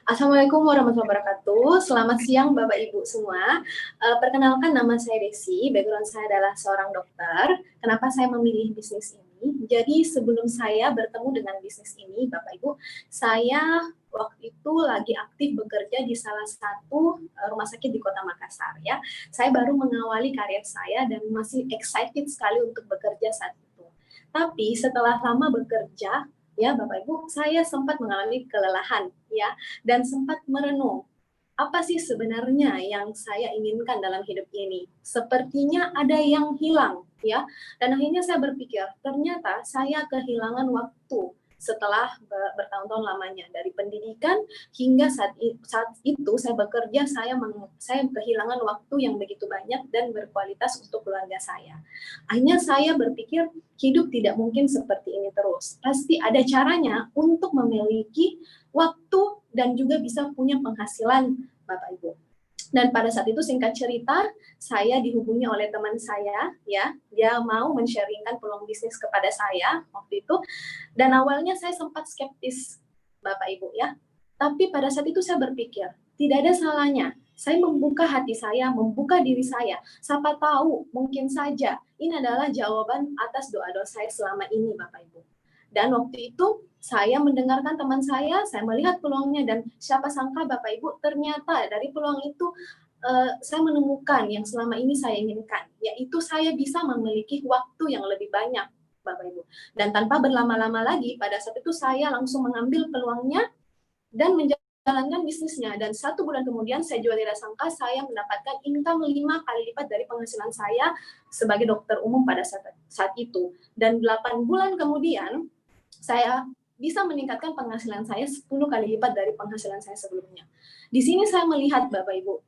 Assalamualaikum warahmatullahi wabarakatuh. Selamat siang Bapak Ibu semua. Perkenalkan nama saya Desi, background saya adalah seorang dokter. Kenapa saya memilih bisnis ini? Jadi sebelum saya bertemu dengan bisnis ini, Bapak Ibu, saya waktu itu lagi aktif bekerja di salah satu rumah sakit di Kota Makassar ya. Saya baru mengawali karir saya dan masih excited sekali untuk bekerja saat itu. Tapi setelah lama bekerja, ya Bapak Ibu, saya sempat mengalami kelelahan ya dan sempat merenung, apa sih sebenarnya yang saya inginkan dalam hidup ini? Sepertinya ada yang hilang, ya. Dan akhirnya saya berpikir, ternyata saya kehilangan waktu setelah bertahun-tahun lamanya dari pendidikan hingga saat itu saya bekerja, saya kehilangan waktu yang begitu banyak dan berkualitas untuk keluarga saya. Akhirnya saya berpikir hidup tidak mungkin seperti ini terus. Pasti ada caranya untuk memiliki waktu dan juga bisa punya penghasilan, Bapak Ibu. Dan pada saat itu singkat cerita, saya dihubungi oleh teman saya, ya, dia mau men-sharingkan peluang bisnis kepada saya waktu itu. Dan awalnya saya sempat skeptis, Bapak Ibu ya. Tapi pada saat itu saya berpikir, tidak ada salahnya saya membuka hati saya, membuka diri saya. Siapa tahu, mungkin saja ini adalah jawaban atas doa-doa saya selama ini, Bapak Ibu. Dan waktu itu saya mendengarkan teman saya melihat peluangnya dan siapa sangka Bapak Ibu ternyata dari peluang itu saya menemukan yang selama ini saya inginkan, yaitu saya bisa memiliki waktu yang lebih banyak, Bapak Ibu. Dan tanpa berlama-lama lagi, pada saat itu saya langsung mengambil peluangnya dan menjalankan bisnisnya. Dan 1 bulan kemudian saya juga tidak sangka saya mendapatkan income 5 kali lipat dari penghasilan saya sebagai dokter umum pada saat itu. Dan 8 bulan kemudian saya bisa meningkatkan penghasilan saya 10 kali lipat dari penghasilan saya sebelumnya. Di sini saya melihat Bapak Ibu,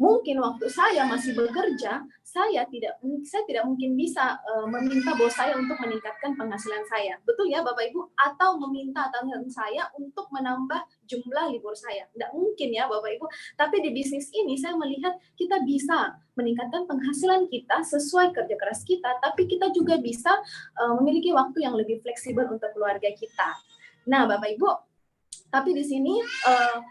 mungkin waktu saya masih bekerja, saya tidak mungkin bisa meminta bos saya untuk meningkatkan penghasilan saya. Betul ya Bapak Ibu? Atau meminta atasan saya untuk menambah jumlah libur saya. Tidak mungkin ya Bapak Ibu. Tapi di bisnis ini saya melihat kita bisa meningkatkan penghasilan kita sesuai kerja keras kita, tapi kita juga bisa memiliki waktu yang lebih fleksibel untuk keluarga kita. Nah Bapak Ibu, tapi di sini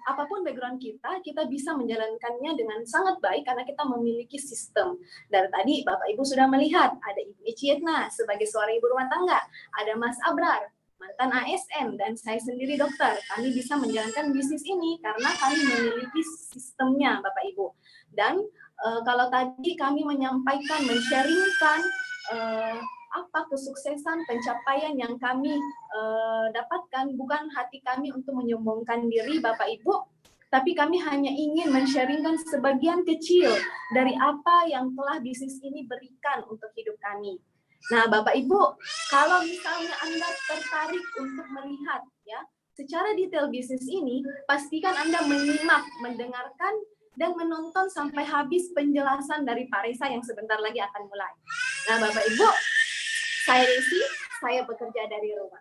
apapun background kita bisa menjalankannya dengan sangat baik karena kita memiliki sistem. Dari tadi Bapak Ibu sudah melihat ada Ibu Icietna sebagai seorang ibu rumah tangga, ada Mas Abrar mantan ASN, dan saya sendiri dokter. Kami bisa menjalankan bisnis ini karena kami memiliki sistemnya Bapak Ibu. Dan kalau tadi kami menyampaikan, men-sharingkan apa kesuksesan pencapaian yang kami dapatkan, bukan hati kami untuk menyombongkan diri Bapak Ibu, tapi kami hanya ingin men-sharingkan sebagian kecil dari apa yang telah bisnis ini berikan untuk hidup kami. Nah Bapak Ibu, kalau misalnya Anda tertarik untuk melihat ya secara detail bisnis ini, pastikan Anda menyimak, mendengarkan, dan menonton sampai habis penjelasan dari Pak Reza yang sebentar lagi akan mulai. Nah Bapak Ibu, saya Desi, saya bekerja dari rumah.